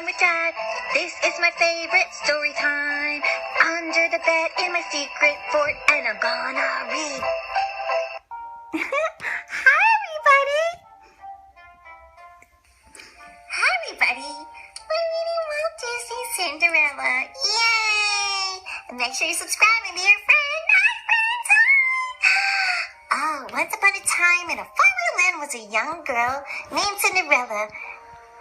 time with Dad. This is my favorite story time. Under the bed in my secret fort, and I'm gonna read. Hi, everybody. Hi, everybody. We really want to see Cinderella. Yay! And make sure you subscribe and be your friend. Hi, friends. Hi. Oh, once upon a time in a faraway land was a young girl named Cinderella.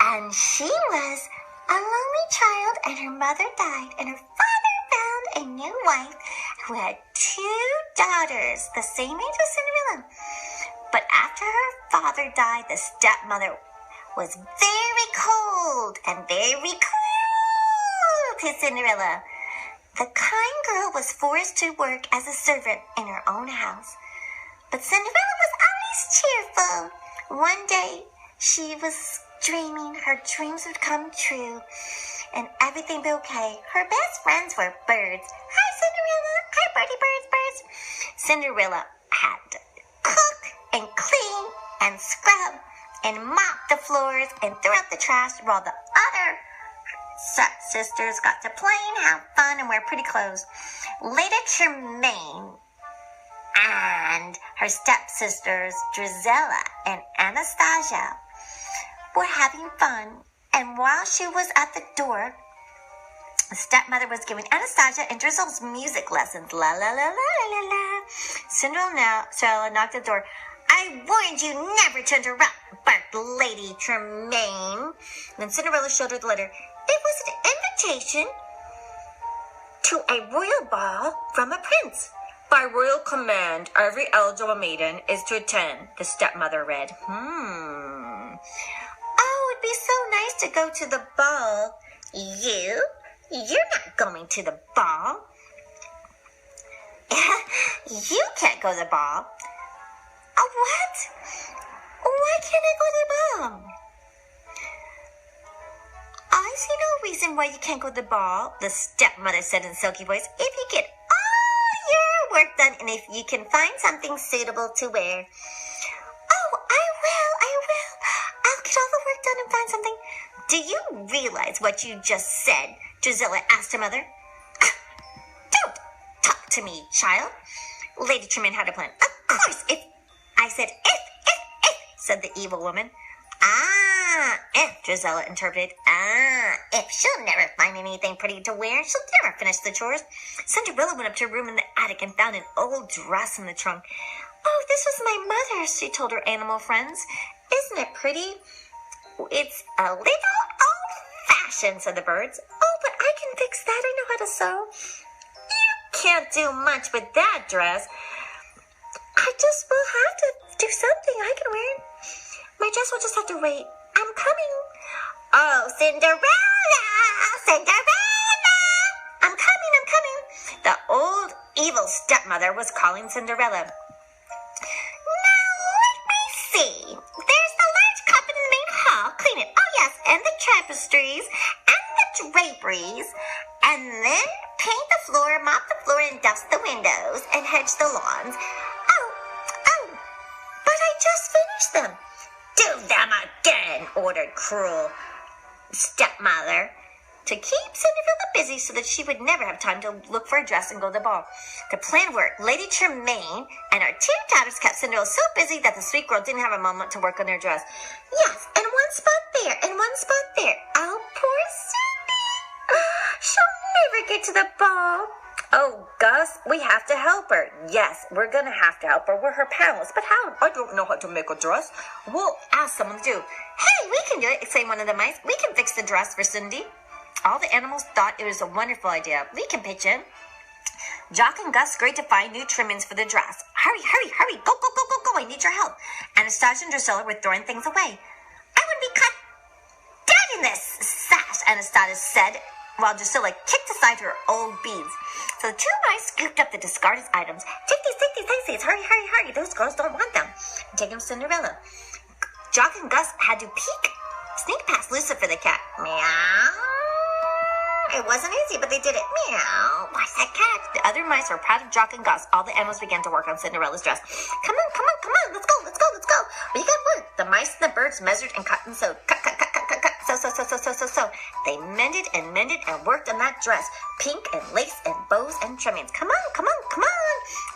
And she was a lonely child, and her mother died, and her father found a new wife who had 2 daughters, the same age as Cinderella. But after her father died, the stepmother was very cold and very cruel to Cinderella. The kind girl was forced to work as a servant in her own house. But Cinderella was always cheerful. One day, she was dreaming her dreams would come true and everything be okay. Her best friends were birds. Hi, Cinderella. Hi, birdie birds. Cinderella had to cook and clean and scrub and mop the floors and throw out the trash while the other sisters got to play and have fun and wear pretty clothes. Lady Tremaine and her stepsisters, Drizella and Anastasia, were having fun, and while she was at the door, the stepmother was giving Anastasia and Drizzle's music lessons. La la la la la la la. Cinderella knocked at the door. I warned you never to interrupt, barked Lady Tremaine. Then Cinderella showed her the letter. It was an invitation to a royal ball from a prince. By royal command, every eligible maiden is to attend, the stepmother read. Oh, it'd be so nice to go to the ball. You're not going to the ball. You can't go to the ball. What? Why can't I go to the ball? I see no reason why you can't go to the ball, the stepmother said in a silky voice. If you get all your work done and if you can find something suitable to wear. Oh, I will. I'll get all the work done and find something. Do you realize what you just said? Drizella asked her mother. Don't talk to me, child. Lady Tremaine had a plan. Of course, if, said the evil woman. If, Drizella interpreted. If she'll never find anything pretty to wear, she'll never finish the chores. Cinderella went up to her room in the attic and found an old dress in the trunk. Oh, this was my mother's, she told her animal friends. Isn't it pretty? It's a little old-fashioned, said the birds. Oh, but I can fix that. I know how to sew. You can't do much with that dress. I just will have to do something. I can wear it. My dress will just have to wait. I'm coming. Oh, Cinderella! I'm coming. The old evil stepmother was calling Cinderella. Now, let me see. There's the large carpet in the main hall. Clean it. Oh, yes, and the tapestries and the draperies. And then paint the floor, mop the floor, and dust the windows and hedge the lawns. Oh, but I just finished them. Do them again, ordered cruel stepmother, to keep Cinderella busy so that she would never have time to look for a dress and go to the ball. The plan worked. Lady Tremaine and her 2 daughters kept Cinderella so busy that the sweet girl didn't have a moment to work on her dress. Yes, and one spot there, and one spot there. Oh, poor Cindy. She'll never get to the ball. Oh, Gus, we have to help her. Yes, we're going to have to help her. We're her pals. But how? I don't know how to make a dress. We'll ask someone to do. Hey, we can do it, exclaimed one of the mice. We can fix the dress for Cindy. All the animals thought it was a wonderful idea. We can pitch in. Jock and Gus scurried to find new trimmings for the dress. Hurry. Go. I need your help. Anastasia and Drizella were throwing things away. I would be cut dead in this sash, Anastasia said, while Drizella kicked aside her old beads. So the 2 mice scooped up the discarded items. Take these. Hurry. Those girls don't want them. And take them to Cinderella. Jock and Gus had to sneak past Lucifer the cat. Meow. It wasn't easy, but they did it. Meow. Watch that cat. The other mice were proud of Jock and Gus. All the animals began to work on Cinderella's dress. Come on. Let's go. We got work. The mice and the birds measured and cut and sewed. Cut. So. They mended and worked on that dress. Pink and lace and bows and trimmings. Come on.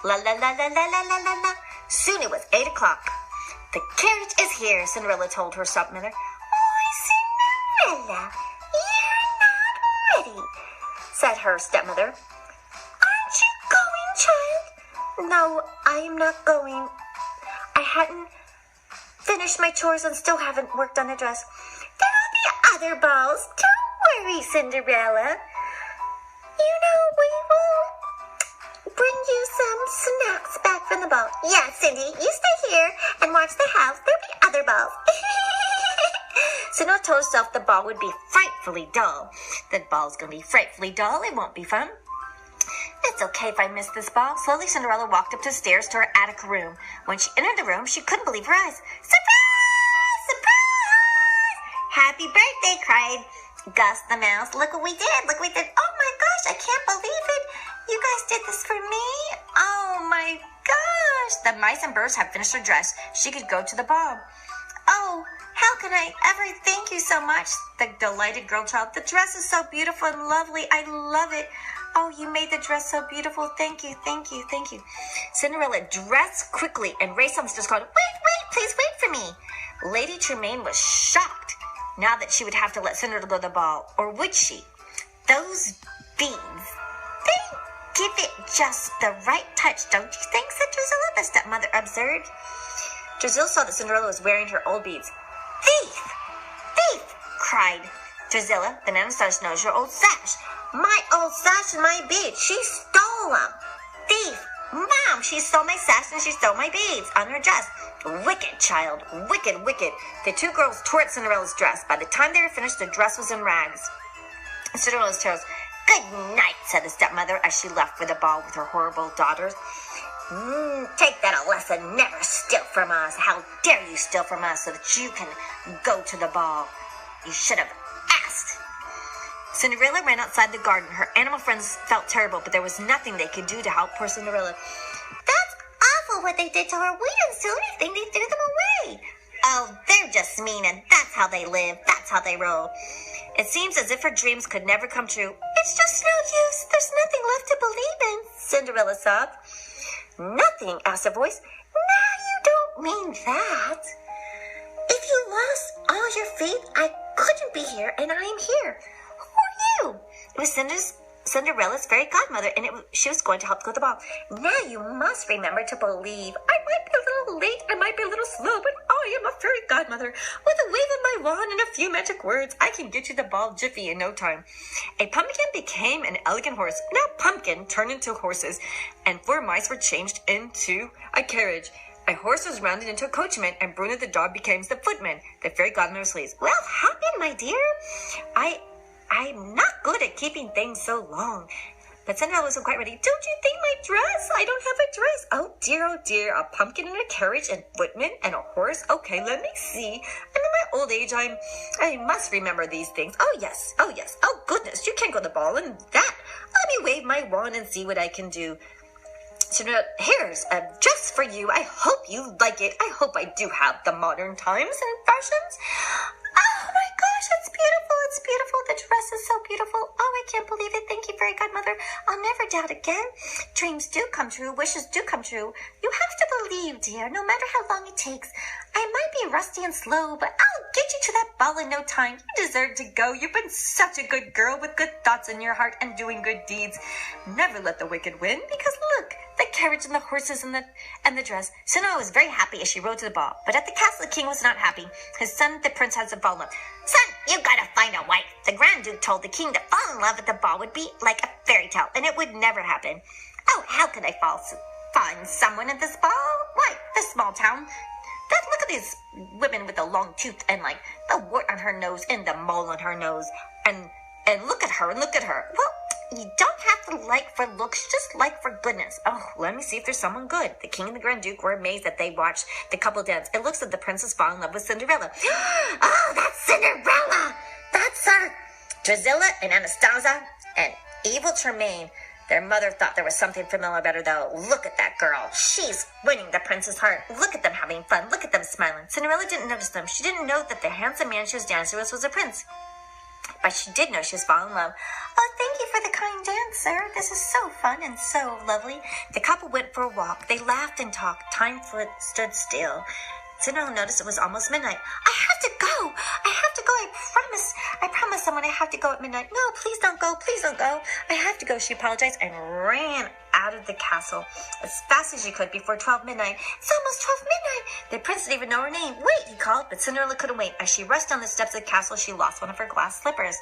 La la la la la la la la. Soon it was 8 o'clock. The carriage is here, Cinderella told her stepmother. Why, Cinderella, you're not ready, said her stepmother. Aren't you going, child? No, I am not going. I hadn't finished my chores and still haven't worked on the dress. There'll be other balls. Don't worry, Cinderella. You know, we will bring you some snacks back from the ball. Yeah, Cindy, you stay here and watch the house. There'll be other balls. Cinderella told herself the ball would be frightfully dull. The ball's going to be frightfully dull. It won't be fun. It's okay if I miss this ball. Slowly, Cinderella walked up the stairs to her attic room. When she entered the room, she couldn't believe her eyes. Surprise! Surprise! Happy birthday, cried Gus the mouse. Look what we did. Oh my gosh, I can't believe it. You guys did this for me? Oh my gosh. The mice and birds had finished her dress. She could go to the ball. Oh, how can I ever thank you so much? The delighted girl child. The dress is so beautiful and lovely. I love it. Oh, you made the dress so beautiful. Thank you. Cinderella dressed quickly and raced on the stairs, called, Wait, please wait for me. Lady Tremaine was shocked now that she would have to let Cinderella go to the ball. Or would she? Those beads, they give it just the right touch, don't you think, said Drusilla, the stepmother observed. Drusilla saw that Cinderella was wearing her old beads. Thief, cried Drusilla. Then Anastasia knows your old sash. My old sash and my beads. She stole them. Thief. Mom, she stole my sash and she stole my beads on her dress. Wicked, child. Wicked. The two girls tore at Cinderella's dress. By the time they were finished, the dress was in rags. Cinderella's tails. Good night, said the stepmother as she left for the ball with her horrible daughters. Take that a lesson. Never steal from us. How dare you steal from us so that you can go to the ball? You should have asked. Cinderella ran outside the garden. Her animal friends felt terrible, but there was nothing they could do to help poor Cinderella. That's awful what they did to her. We didn't do anything. They threw them away. Oh, they're just mean, and that's how they live. That's how they roll. It seems as if her dreams could never come true. It's just no use. There's nothing left to believe in, Cinderella sobbed. Nothing, asked a voice. Now you don't mean that. If you lost all your faith, I couldn't be here, and I am here. Who are you? It was Cinderella's fairy godmother, and she was going to help go to the ball. Now you must remember to believe. I might be a little late, I might be a little slow, but I am a fairy godmother. With a wave of my wand and a few magic words, I can get you the ball jiffy in no time. A pumpkin became an elegant horse. Now pumpkin turned into horses, and 4 mice were changed into a carriage. A horse was rounded into a coachman, and Bruno the dog became the footman. The fairy godmother sleeps. Well, happened, my dear. I'm not good at keeping things so long. But Cinderella wasn't quite ready. Don't you think my dress? I don't have a dress. Oh dear. A pumpkin and a carriage and footman and a horse. Okay, let me see. And in my old age, I must remember these things. Oh, yes. Oh, goodness, you can't go to the ball and that. Let me wave my wand and see what I can do. Cinderella, here's a dress for you. I hope you like it. I hope I do have the modern times and fashions. Oh my gosh, it's beautiful. The dress is so beautiful. Oh, I can't believe it. Thank you, fairy godmother. I'll never doubt again. Dreams do come true. Wishes do come true. You have to believe, dear, no matter how long it takes. I might be rusty and slow, but I'll get you to that ball in no time. You deserve to go. You've been such a good girl with good thoughts in your heart and doing good deeds. Never let the wicked win, because look, the carriage and the horses and the dress. Cinderella was very happy as she rode to the ball, but at the castle the king was not happy. His son, the prince, had to fall in love. Son, you gotta find a wife. The Grand Duke told the king to fall in love at the ball would be like a fairy tale, and it would never happen. Oh, how could I find someone at this ball? Why, this small town. Look at these women with the long tooth and like the wart on her nose and the mole on her nose, and look at her. Well, you don't have to like for looks, just like for goodness. Oh, let me see if there's someone good. The king and the Grand Duke were amazed that they watched the couple dance. It looks like the princess fall in love with Cinderella. Oh, that's Cinderella! That's her! Drusilla and Anastasia and evil Tremaine. Their mother thought there was something familiar about her, though. Look at that girl. She's winning the prince's heart. Look at them having fun. Look at them smiling. Cinderella didn't notice them. She didn't know that the handsome man she was dancing with was a prince. But she did know she was falling in love. Oh, thank you for the kind dance, sir. This is so fun and so lovely. The couple went for a walk. They laughed and talked. Time stood still. Cinderella noticed it was almost midnight. I have to go. I have to go. I promise someone I have to go at midnight. No, please don't go. Please don't go. I have to go, she apologized and ran out of the castle as fast as she could before 12 midnight. It's almost 12 midnight. The prince didn't even know her name. Wait, he called, but Cinderella couldn't wait. As she rushed down the steps of the castle, she lost one of her glass slippers.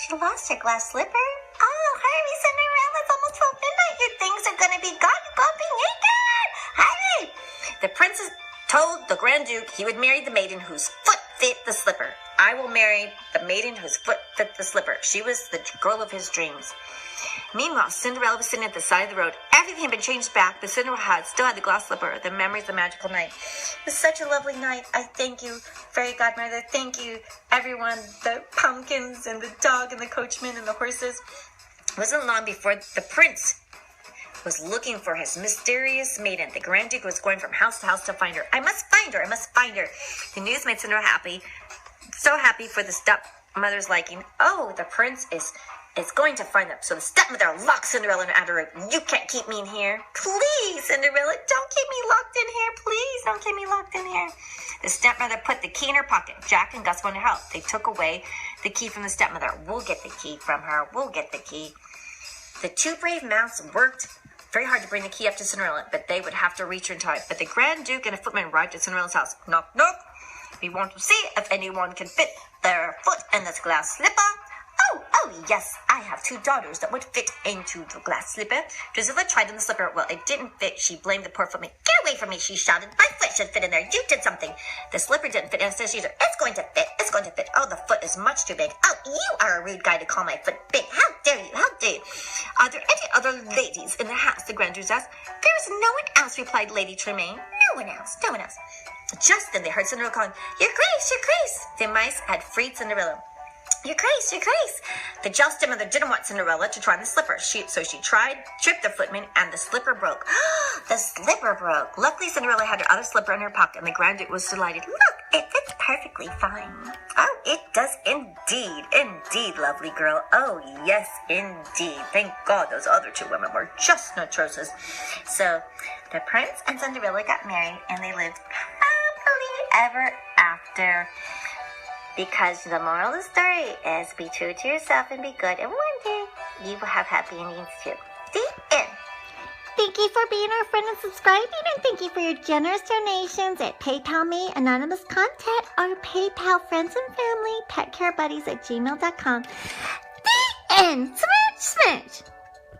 She lost her glass slipper? Oh, hurry, Cinderella. It's almost 12 midnight. Your things are going to be gone. You're going to be naked. Hurry. The princess told the Grand Duke he would marry the maiden whose foot fit the slipper. I will marry the maiden whose foot fit the slipper. She was the girl of his dreams. Meanwhile, Cinderella was sitting at the side of the road. Everything had been changed back, but Cinderella still had the glass slipper, the memories of the magical night. It was such a lovely night. I thank you, fairy godmother. Thank you, everyone, the pumpkins and the dog and the coachman and the horses. It wasn't long before the prince was looking for his mysterious maiden. The Grand Duke was going from house to house to find her. I must find her. I must find her. The news made Cinderella happy. So happy for the stepmother's liking. Oh, the prince is going to find them. So the stepmother locked Cinderella in her room. You can't keep me in here. Please, Cinderella, don't keep me locked in here. Please don't keep me locked in here. The stepmother put the key in her pocket. Jack and Gus wanted help. They took away the key from the stepmother. We'll get the key from her. We'll get the key. The two brave mouths worked very hard to bring the key up to Cinderella, but they would have to reach her in time. But the Grand Duke and a footman arrived at Cinderella's house. Knock, knock. We want to see if anyone can fit their foot in this glass slipper. Oh, yes, I have two daughters that would fit into the glass slipper. Drusilla tried on the slipper. Well, it didn't fit. She blamed the poor footman. Get away from me, she shouted. My foot should fit in there. You did something. The slipper didn't fit Anastasia either. It's going to fit. It's going to fit. Oh, the foot is much too big. Oh, you are a rude guy to call my foot big. How dare you? How dare you? Are there any other ladies in the house? The Grand Duke asked. There is no one else, replied Lady Tremaine. No one else. No one else. Just then they heard Cinderella calling, Your Grace, Your Grace. The mice had freed Cinderella. Your Grace, Your Grace. The jealous stepmother didn't want Cinderella to try on the slipper. So she tripped the footman, and the slipper broke. The slipper broke. Luckily, Cinderella had her other slipper in her pocket, and the Grand Duke was delighted. Look, it fits perfectly fine. Oh, it does indeed. Indeed, lovely girl. Oh, yes, indeed. Thank God those other two women were just atrocious. So the prince and Cinderella got married, and they lived happily ever after. Because the moral of the story is be true to yourself and be good. And one day, you will have happy endings too. The end. Thank you for being our friend and subscribing. And thank you for your generous donations at PayPal Me, Anonymous Content, or PayPal Friends and Family, PetCareBuddies@gmail.com. The end. Smooch, smooch.